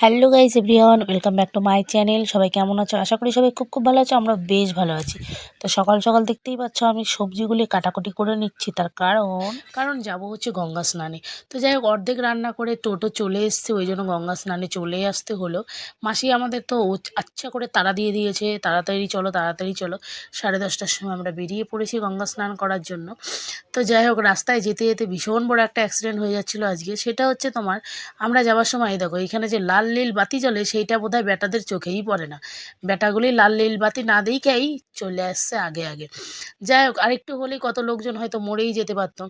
Hello guys everyone, welcome back to my channel. সবাই কেমন আছো? আশা করি সবাই খুব খুব ভালো আছো। আমরা বেশ ভালো আছি। তো সকাল সকাল দেখতেই পাচ্ছ আমি সবজিগুলি কাটাকুটি করে নিচ্ছি, তার কারণ যাবো হচ্ছে গঙ্গা স্নানে। তো যাই হোক, অর্ধেক রান্না করে টোটো চলে এসছে, ওই জন্য গঙ্গা স্নানে চলে আসতে হলো। মাসি আমাদের তো আচ্ছা করে তাড়া দিয়ে দিয়েছে, তাড়াতাড়ি চলো তাড়াতাড়ি চলো। 10:30টার সময় আমরা বেরিয়ে পড়েছি গঙ্গা স্নান করার জন্য। তো যাই হোক, রাস্তায় যেতে যেতে ভীষণ বড় একটা অ্যাক্সিডেন্ট হয়ে যাচ্ছিলো আজকে। সেটা হচ্ছে তোমার, আমরা যাওয়ার সময় এই দেখো এখানে যে লাল নীল বাতি জ্বলে সেইটা বোধহয় ব্যাটাদের চোখেই পড়ে না। ব্যাটাগুলি লাল নীল বাতি না দেখেই চলে আসছে আগে আগে। যাই হোক, আরেকটু হলেই কত লোকজন হয়তো মরেই যেতে পারতো,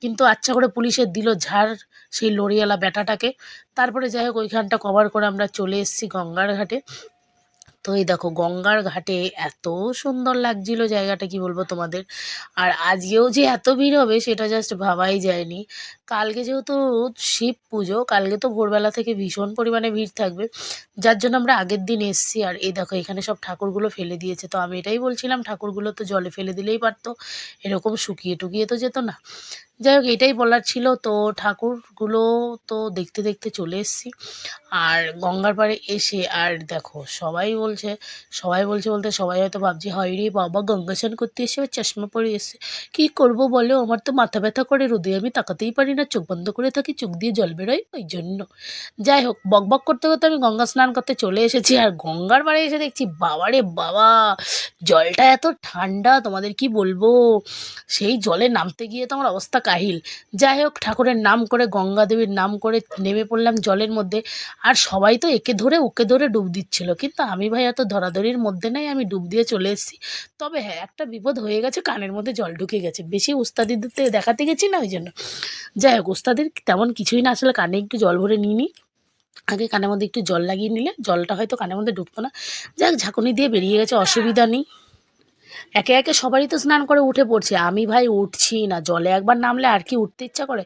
কিন্তু আচ্ছা করে পুলিশের দিল ঝাড় সেই লরিওয়ালা ব্যাটাটাকে। তারপরে যাই হোক, ওইখানটা কভার করে আমরা চলে এসেছি গঙ্গার ঘাটে। তো এই দেখো গঙ্গার ঘাটে এত সুন্দর লাগছিল জায়গাটা, কি বলবো তোমাদের। আর আজকেও যে এত ভিড় হবে সেটা জাস্ট ভাবাই যায়নি। কালকে যেহেতু শিব পুজো, কালকে তো ভোরবেলা থেকে ভীষণ পরিমাণে ভিড় থাকবে, যার জন্য আমরা আগের দিন এসছি। আর এই দেখো এখানে সব ঠাকুরগুলো ফেলে দিয়েছে। তো আমি এটাই বলছিলাম, ঠাকুরগুলো তো জলে ফেলে দিলেই পারতো, এরকম শুকিয়ে টুকিয়ে তো যেত না। যাই হোক, এটাই বলার ছিল। তো ঠাকুরগুলো তো দেখতে দেখতে চলে এসেছি। আর গঙ্গার পাড়ে এসে আর দেখো সবাই বলছে বলতে সবাই হয়তো ভাবছে, হয় রে বাবা, গঙ্গা স্নান করতে এসে আবার চশমা পরে এসে কী করবো বলো, আমার তো মাথা ব্যথা করে, রোদে আমি তাকাতেই পারি না, চোখ বন্ধ করে থাকি, চোখ দিয়ে জল বেরোয় ওই জন্য। যাই হোক, বকবক করতে করতে আমি গঙ্গা স্নান করতে চলে এসেছি। আর গঙ্গার পাড়ে এসে দেখছি, বাবা রে বাবা, জলটা এত ঠান্ডা তোমাদের কি বলবো। সেই জলে নামতে গিয়ে তো আমার অবস্থা কাহিল। যাই হোক, ঠাকুরের নাম করে, গঙ্গা দেবীর নাম করে নেমে পড়লাম জলের মধ্যে। আর সবাই তো একে ধরে ওকে ধরে ডুব দিচ্ছিল, কিন্তু আমি ভাই এত ধরাধরির মধ্যে নেই, আমি ডুব দিয়ে চলে এসেছি। তবে হ্যাঁ, একটা বিপদ হয়ে গেছে, কানের মধ্যে জল ঢুকে গেছে, বেশি উস্তাদি দিতে দেখাতে গেছি না ওই জন্য। যাই হোক, উস্তাদির তেমন কিছুই না, আসলে কানে একটু জল ভরে নিই নি, আগে কানের মধ্যে একটু জল লাগিয়ে নিলে জলটা হয়তো কানের মধ্যে ঢুকতো না। যাক, ঝাঁকুনি দিয়ে বেরিয়ে গেছে, অসুবিধা নেই। একে একে সবারই তো স্নান করে উঠে পড়ছে, আমি ভাই উঠছি না, জলে একবার নামলে আর কি উঠতে ইচ্ছা করে।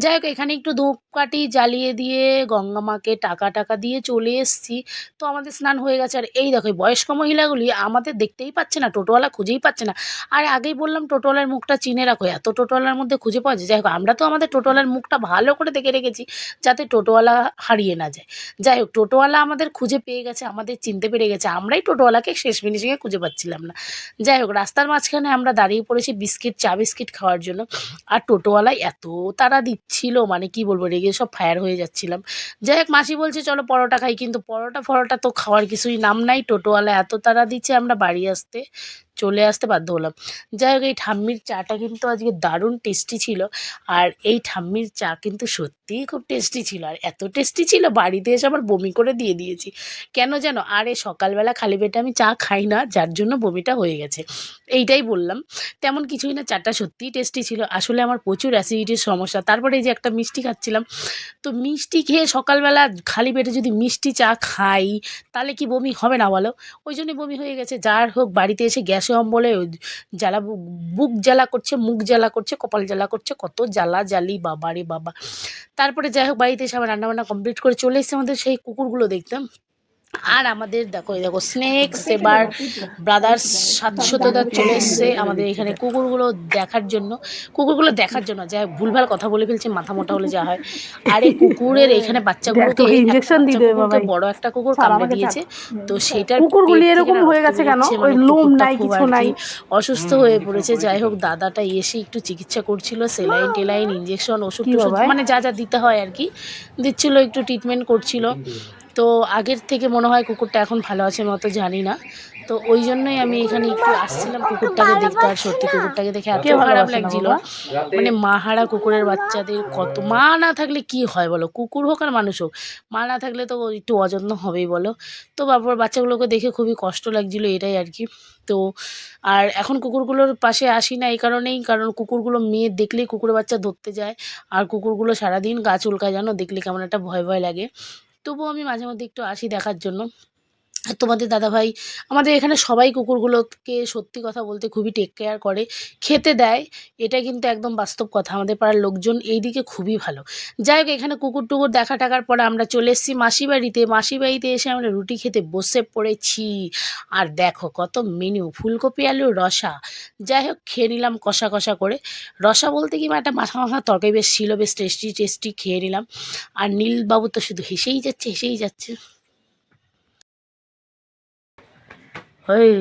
যাই হোক, এখানে একটু ধূপকাঠি জ্বালিয়ে দিয়ে গঙ্গা মাকে টাকা টাকা দিয়ে চলে এসেছি। তো আমাদের স্নান হয়ে গেছে। আর এই দেখো, এই বয়স্ক মহিলাগুলি আমাদের দেখতেই পাচ্ছে না, টোটোওয়ালা খুঁজেই পাচ্ছে না। আর আগেই বললাম টোটোওয়ালার মুখটা চিনে রাখো, এত টোটোওয়ালার মধ্যে খুঁজে পাওয়া যায়। যাই হোক, আমরা তো আমাদের টোটোওয়ালার মুখটা ভালো করে দেখে রেখেছি, যাতে টোটোওয়ালা হারিয়ে না যায়। যাই হোক, টোটোওয়ালা আমাদের খুঁজে পেয়ে গেছে, আমাদের চিনতে পেরে গেছে, আমরাই টোটোওয়ালাকে শেষ ফিনিশিংয়ে খুঁজে পাচ্ছিলাম না। যাই হোক, রাস্তার মাঝখানে আমরা দাঁড়িয়ে পড়েছি চা বিস্কিট খাওয়ার জন্য। আর টোটোওয়ালায় এত তাড়া দিচ্ছিল, মানে কি বলবো, রেগে সব ফায়ার হয়ে যাচ্ছিলাম। যাই হোক, মাসি বলছে চলো পরোটা খাই, কিন্তু পরোটা ফরোটা তো খাওয়ার কিছুই নাম নাই, টোটোওয়ালা এত তাড়া দিচ্ছে, আমরা বাড়ি চলে আসতে বাধ্য হলাম। যাই হোক, এই ঠাম্মির চাটা কিন্তু আজকে দারুণ টেস্টি ছিল। আর এই ঠাম্মির চা কিন্তু সত্যিই খুব টেস্টি ছিল, আর এত টেস্টি ছিল বাড়িতে এসে আমার বমি করে দিয়ে দিয়েছি। কেন যেন, আরে সকালবেলা খালি পেটে আমি চা খাই না, যার জন্য বমিটা হয়ে গেছে, এইটাই বললাম। তেমন কিছুই না, চাটা সত্যিই টেস্টি ছিল। আসলে আমার প্রচুর অ্যাসিডিটির সমস্যা, তারপরে এই যে একটা মিষ্টি খাচ্ছিলাম। তো মিষ্টি খেয়ে সকালবেলা খালি পেটে যদি মিষ্টি চা খাই, তাহলে কি বমি হবে না বলো? ওই জন্যই বমি হয়ে গেছে। যার হোক, বাড়িতে এসে গ্যাসে অম্বলে জ্বালা, বুক জ্বালা করছে, মুখ জ্বালা করছে, কপাল জ্বালা করছে, কত জ্বালা জ্বালি, বাবা রে বাবা। তারপরে যাই হোক, বাড়িতে এসে আবার রান্নাবান্না কমপ্লিট করে চলে এসেছে আমাদের সেই কুকুরগুলো দেখতাম। আর আমাদের দেখো, এই দেখো স্নেক্স এবার ব্রাদার্স 700 চলে এসছে আমাদের এখানে কুকুরগুলো দেখার জন্য। যাই হোক, ভুলভাল কথা বলে ফেলছি, মাথা মোটা হলে যা হয়। আরে কুকুরের এখানে দেখ বাচ্চাগুলোকে, তোকে একটা ইঞ্জেকশন বাচ্চা দিয়ে দেবে কুকুরকে বাবাই। বড় একটা কুকুর ছাড় কামড়ে আমাকে ছাড়। দিয়েছে। তো সেটার কুকুরগুলি পেট থেকে এরকম না হয়ে রক্ত গেছে কেন? বেরোচ্ছে, ওই মানে লোম কুকুরটা নাই, খুব কিছু আর নাই। কি অসুস্থ হয়ে পড়েছে। যাই হোক, দাদাটা এসে একটু চিকিৎসা করছিল, সেলাইন টেলাইন, ইঞ্জেকশন, ওষুধ কি টষুধ, বাবাই? মানে যা যা দিতে হয় আর কি দিচ্ছিল, একটু ট্রিটমেন্ট করছিল। তো আগের থেকে মনে হয় কুকুরটা এখন ভালো আছে মতো, জানি না। তো ওই জন্যই আমি এখানে একটু আসছিলাম ওকে কুকুরটাকে দেখতে। আর ভালোবাসি সত্যি না। কুকুরটাকে দেখে এত কে খারাপ ভালোবাসে না লাগছিল, বাবা? মানে মা হারা কুকুরের বাচ্চাদের কত, মা না থাকলে কি হয় বলো, কুকুর হোক আর মানুষ হোক, মা না থাকলে তো একটু অযত্ন হবেই বলো। তো বাবার বাচ্চাগুলোকে দেখে খুবই কষ্ট লাগছিল, এটাই আর কি। তো আর এখন কুকুরগুলোর পাশে আসি না এই কারণেই, কারণ কুকুরগুলো মেয়ে দেখলেই কুকুরের বাচ্চা ধরতে যায়। আর কুকুরগুলো সারাদিন গা চুলকায়, জানো, দেখলে কেমন একটা ভয় ভয় লাগে। তবুও আমি মাঝে মধ্যে একটু আসি দেখার জন্য। আর তোমাদের দাদাভাই আমাদের এখানে সবাই কুকুরগুলোকে সত্যি কথা বলতে খুবই টেক কেয়ার করে, খেতে দেয়। এটা কিন্তু একদম বাস্তব কথা। আমাদের পাড়ার লোকজন এই দিকে খুবই ভালো। যাই হোক, এখানে কুকুর টুকুর দেখা টাকার পরে আমরা চলে এসেছি মাসিবাড়িতে। মাসিবাড়িতে এসে আমরা রুটি খেতে বসে পড়েছি। আর দেখো কত মেনু, ফুলকপি আলুর রসা। যাই হোক, খেয়ে নিলাম কষা কষা করে। রসা বলতে কি একটা মাখা মাখা তরকারি বেশ ছিল, বেশ টেস্টি টেস্টি খেয়ে নিলাম। আর নীলবাবু তো শুধু হেসেই যাচ্ছে হেসেই যাচ্ছে। ওই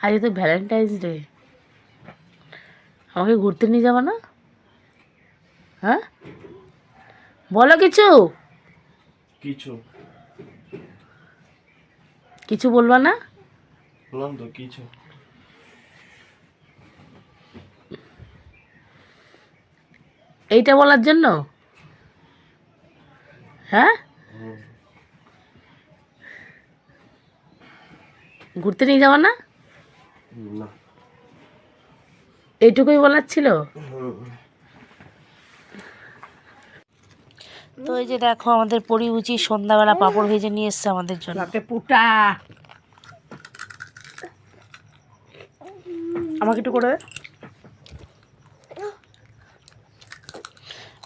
আজ তো ভ্যালেন্টাইন্স ডে, আমাকে ঘুরতে নিয়ে যাবো না? হ্যাঁ বলো কিছু কিছু কিছু বলবা না? বললাম তো কিছু। এইটা বলার জন্য? হ্যাঁ ঘুরতে নিয়ে যাবো না? না, এইটুকুই বলার ছিল। তো এই যে দেখো আমাদের পরিবুচি সন্ধ্যাবেলা পাঁপড় ভেজে নিয়ে এসছে আমাদের জন্য। পুটা আমাকে একটু করে।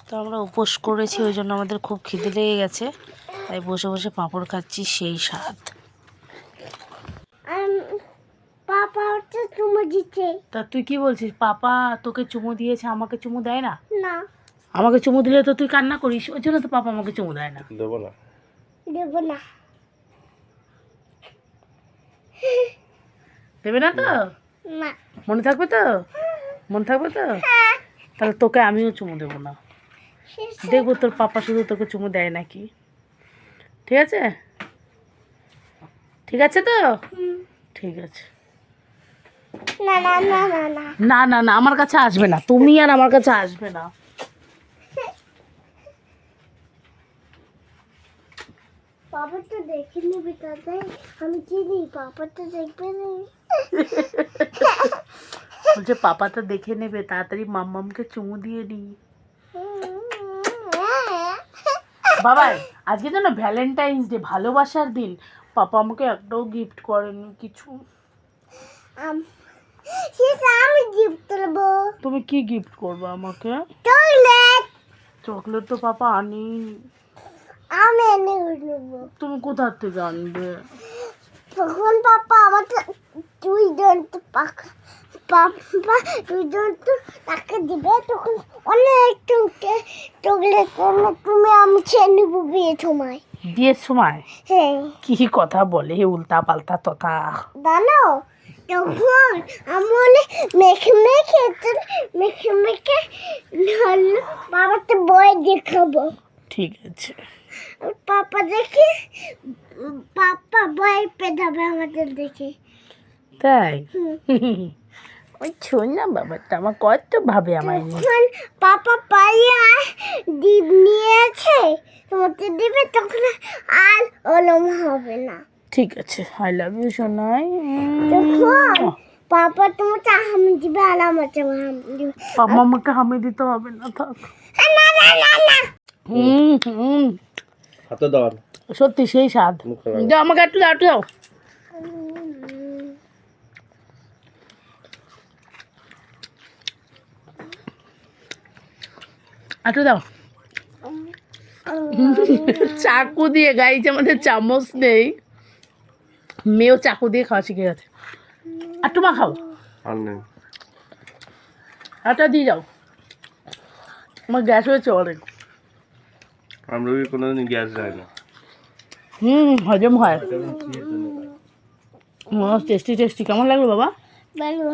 তো আমরা উপোস করেছি, ওই জন্য আমাদের খুব খিদে লেগে গেছে, তাই বসে বসে পাঁপড় খাচ্ছি, সেই স্বাদ। পাপা হচ্ছে চুমু দিচ্ছে। তা তুই কি বলছিস? পাপা তোকে চুমু দিয়েছে, আমাকে চুমু দেয় না? না, আমাকে চুমু দিলে তো তুই কান্না করিস, ওই জন্য তো পাপা আমাকে চুমু দেয় না। দেবো না। দেব না। দেবে না তো? না, মনে থাকবে তো? মনে থাকবে তো? তাহলে তোকে আমিও চুমু দেবো না। দেখবো তোর পাপা শুধু তোকে চুমু দেয় নাকি। ঠিক আছে? ঠিক আছে তো? ঠিক আছে। না না না না না। না না না, আমার কাছে আসবে না, তুমি আর আমার কাছে আসবে না। পাপা তো দেখে নিবি তাতে, আমি চিনি পাপা তো দেখবে না। বলছে পাপা তো দেখে নেবে, তাড়াতাড়ি মাম্মামকে চুমু দিয়ে নি। বাবা আজকে যেন ভ্যালেন্টাইন্স ডে, ভালোবাসার দিন, পাপা আমাকে একটাও গিফট করেনি কিছু। আমি গিফট দেবো। তুমি কি গিফট করবে আমাকে? চকলেট। চকলেট তো পাপা আনি। আমি এনে দেবো। তুমি কোথা থেকে আনবে? তখন পাপা আমাকে দুইজন তো পাপা দুইজন তো তাকে দিবে, তখন অনেক চকলেট তুমি আমি খেয়ে নেবো বিয়ের সময়। বিয়ের সময়? হ্যাঁ। কি কথা বলে উল্টা পাল্টা তথা। জানো তখন আমি অনেক মেখে মেখে হলো বাবাকে বই দেখাবো। ঠিক আছে। পাপা দেখে পাপা বই পেয়ে যাবে আমাদের দেখে। তাই? ওই শোন না, বাবাটা আমার কত ভাবে আমায় নিয়ে। যখন পাপা পাইয়া ডিপ নিয়েছে তোমাকে দিবে, তখন আর ওলম হবে না। ঠিক আছে, আই লাভ ইউ সোনাই। যখন পাপা তোমাকে হামি দিবে আর আমাকে হামি দিবে। পাপা আমাকে হামি দিতে হবে না, থাক। না না না না। হাতে দাও। সত্যি সেই স্বাদ। যাও আমাকে একটু দাও, একটু দাও। একটু দাও। চাকু দিয়ে, গাইজ আমাদের চামচ নেই, মেয়েও চাকু দিয়ে খাওয়া শিখে গেছে। একটু মা খাও, আর নেই। একটা দিয়ে যাও, আমার গ্যাস হয়েছে অনেক। আমরা কোনোদিন গ্যাস যায় না। হজম হয়। Tasty tasty. কেমন লাগলো বাবা? ভালো।